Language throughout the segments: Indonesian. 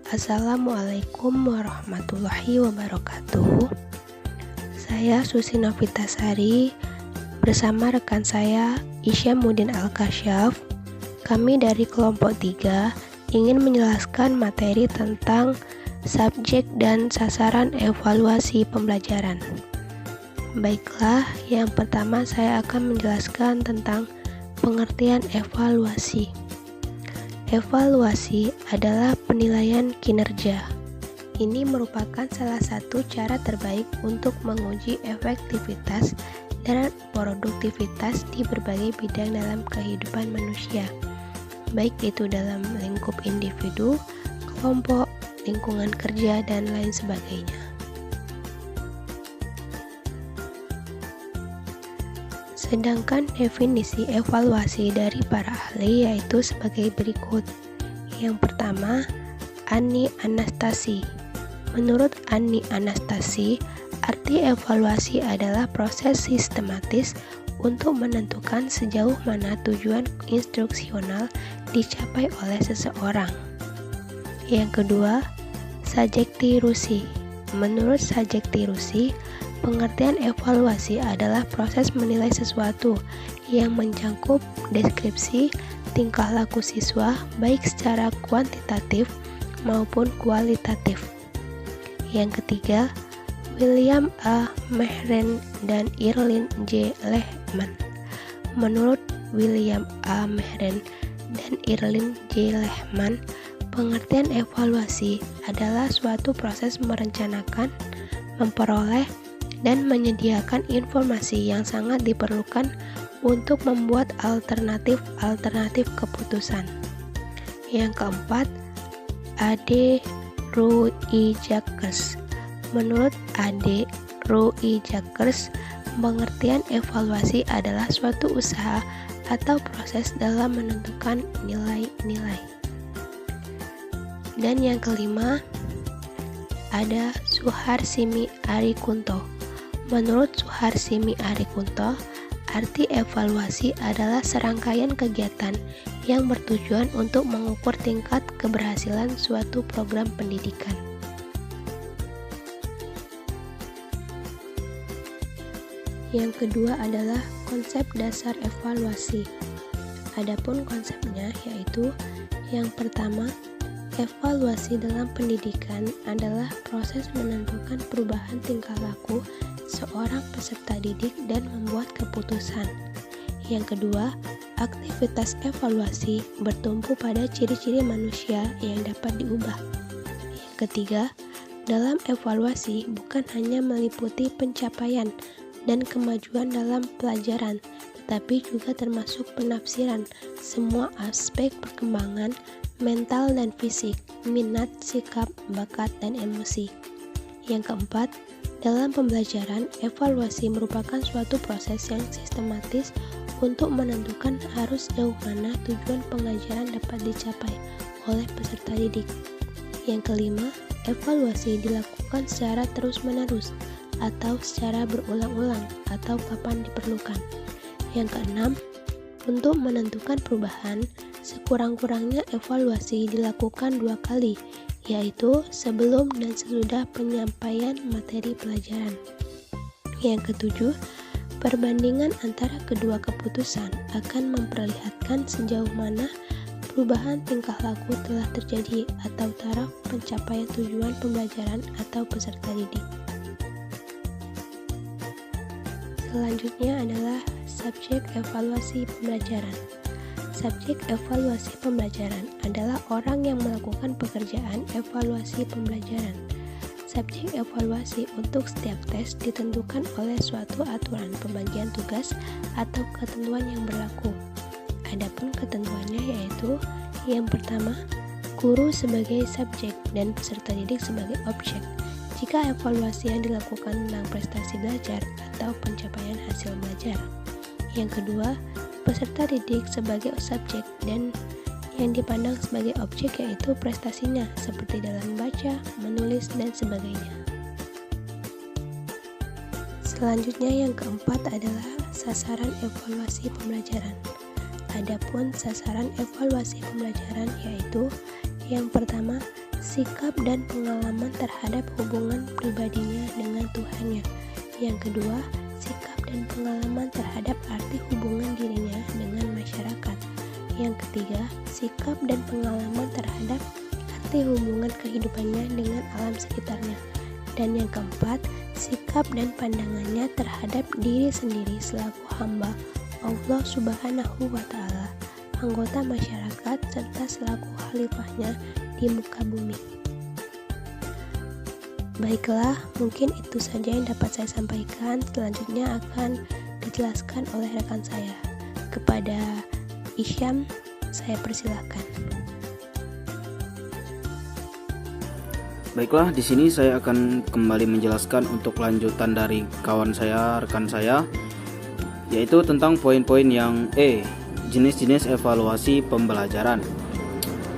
Assalamualaikum warahmatullahi wabarakatuh. Saya Susi Novitasari bersama rekan saya Isyamuddin Al-Kasyaf. Kami dari kelompok 3 ingin menjelaskan materi tentang subjek dan sasaran evaluasi pembelajaran. Baiklah, yang pertama saya akan menjelaskan tentang pengertian evaluasi. Evaluasi adalah penilaian kinerja. Ini merupakan salah satu cara terbaik untuk menguji efektivitas dan produktivitas di berbagai bidang dalam kehidupan manusia, baik itu dalam lingkup individu, kelompok, lingkungan kerja, dan lain sebagainya. Sedangkan definisi evaluasi dari para ahli yaitu sebagai berikut. Yang pertama, Ani Anastasi. Menurut Ani Anastasi, arti evaluasi adalah proses sistematis untuk menentukan sejauh mana tujuan instruksional dicapai oleh seseorang. Yang kedua, Sajekti Rusi. Menurut Sajekti Rusi, pengertian evaluasi adalah proses menilai sesuatu yang mencakup deskripsi tingkah laku siswa baik secara kuantitatif maupun kualitatif. Yang ketiga, William A. Mehren dan Irlin J. Lehman. Menurut William A. Mehren dan Irlin J. Lehman, pengertian evaluasi adalah suatu proses merencanakan, memperoleh, dan menyediakan informasi yang sangat diperlukan untuk membuat alternatif keputusan. Yang keempat, A.D. Ruijgers. Menurut A.D. Ruijgers, pengertian evaluasi adalah suatu usaha atau proses dalam menentukan nilai-nilai. Dan yang kelima, ada Suharsimi Arikunto. Menurut Suharsimi Arikunto, arti evaluasi adalah serangkaian kegiatan yang bertujuan untuk mengukur tingkat keberhasilan suatu program pendidikan. Yang kedua adalah konsep dasar evaluasi. Adapun konsepnya yaitu yang pertama, evaluasi dalam pendidikan adalah proses menentukan perubahan tingkah laku seorang peserta didik dan membuat keputusan. Yang kedua, aktivitas evaluasi bertumpu pada ciri-ciri manusia yang dapat diubah. Yang ketiga, dalam evaluasi bukan hanya meliputi pencapaian dan kemajuan dalam pelajaran, tetapi juga termasuk penafsiran semua aspek perkembangan mental dan fisik, minat, sikap, bakat, dan emosi. Yang keempat, dalam pembelajaran, evaluasi merupakan suatu proses yang sistematis untuk menentukan harus sejauh mana tujuan pengajaran dapat dicapai oleh peserta didik. Yang kelima, evaluasi dilakukan secara terus-menerus atau secara berulang-ulang atau kapan diperlukan. Yang keenam, untuk menentukan perubahan, sekurang-kurangnya evaluasi dilakukan 2 kali, yaitu sebelum dan sesudah penyampaian materi pelajaran. Yang ketujuh, perbandingan antara kedua keputusan akan memperlihatkan sejauh mana perubahan tingkah laku telah terjadi atau taraf pencapaian tujuan pembelajaran atau peserta didik. Selanjutnya adalah subjek evaluasi pembelajaran. Subjek evaluasi pembelajaran adalah orang yang melakukan pekerjaan evaluasi pembelajaran. Subjek evaluasi untuk setiap tes ditentukan oleh suatu aturan pembagian tugas atau ketentuan yang berlaku. Adapun ketentuannya yaitu yang pertama, guru sebagai subjek dan peserta didik sebagai objek jika evaluasi yang dilakukan tentang prestasi belajar atau pencapaian hasil belajar. Yang kedua, peserta didik sebagai subjek dan yang dipandang sebagai objek yaitu prestasinya seperti dalam membaca, menulis, dan sebagainya. Selanjutnya yang keempat adalah sasaran evaluasi pembelajaran. Adapun sasaran evaluasi pembelajaran yaitu yang pertama, sikap dan pengalaman terhadap hubungan pribadinya dengan Tuhannya. Yang kedua, sikap dan pengalaman terhadap arti hubungan dirinya dengan masyarakat. Yang ketiga, sikap dan pengalaman terhadap arti hubungan kehidupannya dengan alam sekitarnya. Dan yang keempat, sikap dan pandangannya terhadap diri sendiri selaku hamba Allah Subhanahu wa Ta'ala, anggota masyarakat, serta selaku khalifahnya di muka bumi. Baiklah, mungkin itu saja yang dapat saya sampaikan. Selanjutnya akan dijelaskan oleh rekan saya. Kepada Isyam, saya persilahkan. Baiklah, di sini saya akan kembali menjelaskan untuk lanjutan dari kawan saya, rekan saya, yaitu tentang poin-poin yang jenis-jenis evaluasi pembelajaran.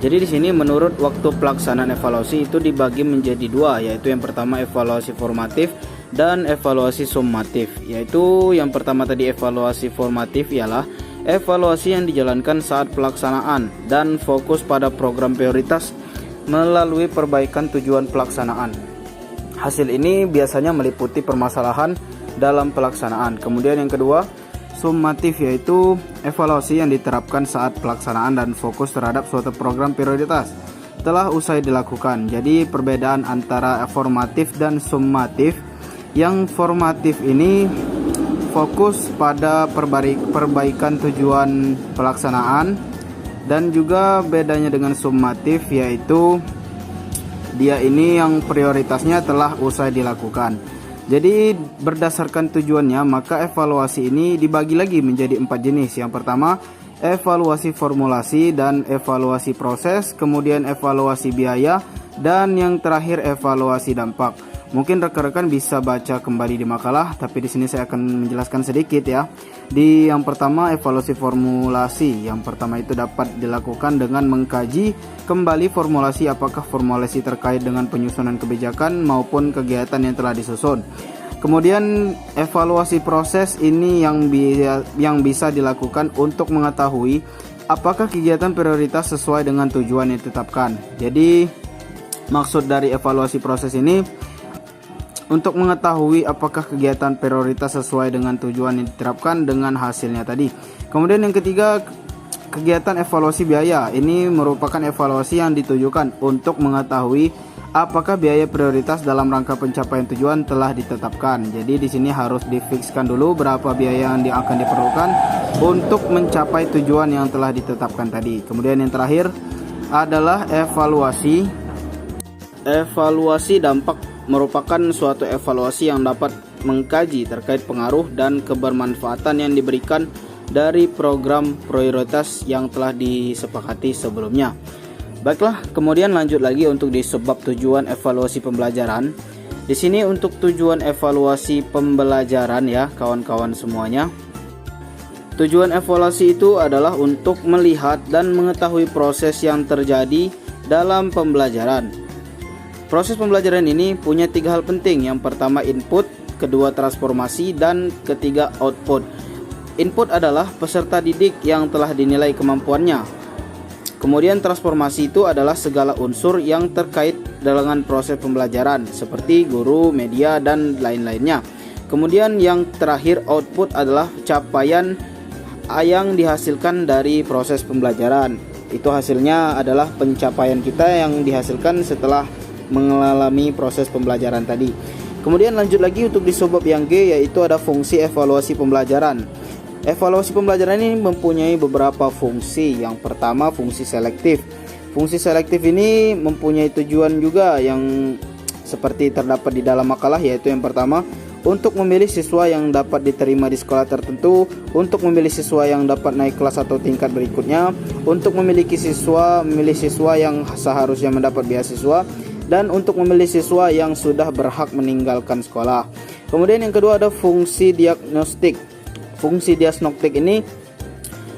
Jadi di sini menurut waktu pelaksanaan evaluasi itu dibagi menjadi dua, yaitu yang pertama evaluasi formatif dan evaluasi summatif. Yaitu yang pertama tadi evaluasi formatif ialah evaluasi yang dijalankan saat pelaksanaan dan fokus pada program prioritas melalui perbaikan tujuan pelaksanaan. Hasil ini biasanya meliputi permasalahan dalam pelaksanaan. Kemudian yang kedua, summatif, yaitu evaluasi yang diterapkan saat pelaksanaan dan fokus terhadap suatu program prioritas telah usai dilakukan. Jadi perbedaan antara formatif dan summatif, yang formatif ini fokus pada perbaikan tujuan pelaksanaan, dan juga bedanya dengan summatif yaitu dia ini yang prioritasnya telah usai dilakukan. Jadi berdasarkan tujuannya, maka evaluasi ini dibagi lagi menjadi 4 jenis. Yang pertama, evaluasi formulasi dan evaluasi proses, kemudian evaluasi biaya, dan yang terakhir evaluasi dampak. Mungkin rekan-rekan bisa baca kembali di makalah, tapi di sini saya akan menjelaskan sedikit ya. Di yang pertama, evaluasi formulasi. Yang pertama itu dapat dilakukan dengan mengkaji kembali formulasi, apakah formulasi terkait dengan penyusunan kebijakan maupun kegiatan yang telah disusun. Kemudian evaluasi proses ini yang bisa dilakukan untuk mengetahui apakah kegiatan prioritas sesuai dengan tujuan yang ditetapkan. Jadi maksud dari evaluasi proses ini untuk mengetahui apakah kegiatan prioritas sesuai dengan tujuan yang diterapkan dengan hasilnya tadi. Kemudian yang ketiga, kegiatan evaluasi biaya. Ini merupakan evaluasi yang ditujukan untuk mengetahui apakah biaya prioritas dalam rangka pencapaian tujuan telah ditetapkan. Jadi di sini harus difikskan dulu berapa biaya yang akan diperlukan untuk mencapai tujuan yang telah ditetapkan tadi. Kemudian yang terakhir adalah evaluasi dampak. Merupakan suatu evaluasi yang dapat mengkaji terkait pengaruh dan kebermanfaatan yang diberikan dari program prioritas yang telah disepakati sebelumnya. Baiklah, kemudian lanjut lagi untuk di sebab tujuan evaluasi pembelajaran. Di sini untuk tujuan evaluasi pembelajaran ya kawan-kawan semuanya. Tujuan evaluasi itu adalah untuk melihat dan mengetahui proses yang terjadi dalam pembelajaran. Proses pembelajaran ini punya 3 hal penting. Yang pertama input, kedua transformasi, dan ketiga output. Input adalah peserta didik yang telah dinilai kemampuannya. Kemudian transformasi itu adalah segala unsur yang terkait dengan proses pembelajaran seperti guru, media, dan lain-lainnya. Kemudian yang terakhir output adalah capaian yang dihasilkan dari proses pembelajaran. Itu hasilnya adalah pencapaian kita yang dihasilkan setelah mengalami proses pembelajaran tadi. Kemudian lanjut lagi untuk di subbab yang G, yaitu ada fungsi evaluasi pembelajaran. Evaluasi pembelajaran ini mempunyai beberapa fungsi. Yang pertama, fungsi selektif. Fungsi selektif ini mempunyai tujuan juga yang seperti terdapat di dalam makalah, yaitu yang pertama, untuk memilih siswa yang dapat diterima di sekolah tertentu, untuk memilih siswa yang dapat naik kelas atau tingkat berikutnya, untuk memilih siswa yang seharusnya mendapat beasiswa, dan untuk memilih siswa yang sudah berhak meninggalkan sekolah. Kemudian yang kedua ada fungsi diagnostik. Fungsi diagnostik ini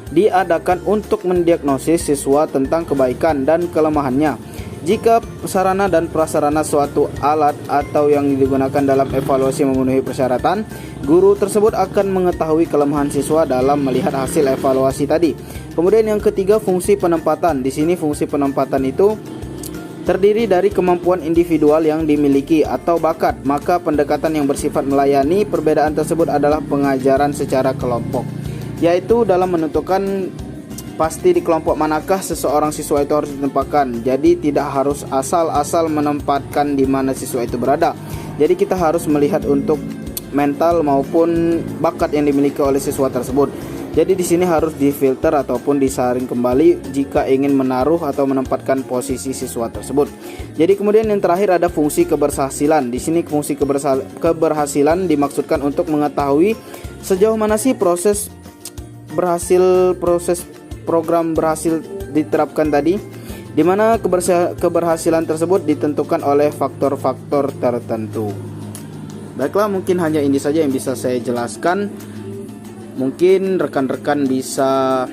diadakan untuk mendiagnosis siswa tentang kebaikan dan kelemahannya. Jika sarana dan prasarana suatu alat atau yang digunakan dalam evaluasi memenuhi persyaratan, guru tersebut akan mengetahui kelemahan siswa dalam melihat hasil evaluasi tadi. Kemudian yang ketiga fungsi penempatan. Di sini fungsi penempatan itu terdiri dari kemampuan individual yang dimiliki atau bakat, maka pendekatan yang bersifat melayani perbedaan tersebut adalah pengajaran secara kelompok, yaitu dalam menentukan pasti di kelompok manakah seseorang siswa itu harus ditempatkan. Jadi tidak harus asal-asal menempatkan di mana siswa itu berada. Jadi kita harus melihat untuk mental maupun bakat yang dimiliki oleh siswa tersebut. Jadi di sini harus difilter ataupun disaring kembali jika ingin menaruh atau menempatkan posisi siswa tersebut. Jadi kemudian yang terakhir ada fungsi keberhasilan. Di sini fungsi keberhasilan dimaksudkan untuk mengetahui sejauh mana sih proses program berhasil diterapkan tadi, di mana keberhasilan tersebut ditentukan oleh faktor-faktor tertentu. Baiklah, mungkin hanya ini saja yang bisa saya jelaskan. Mungkin rekan-rekan bisa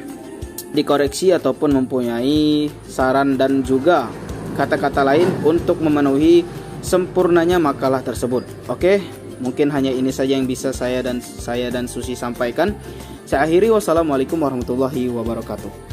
dikoreksi ataupun mempunyai saran dan juga kata-kata lain untuk memenuhi sempurnanya makalah tersebut. Oke, mungkin hanya ini saja yang bisa saya dan Susi sampaikan. Saya akhiri, wassalamualaikum warahmatullahi wabarakatuh.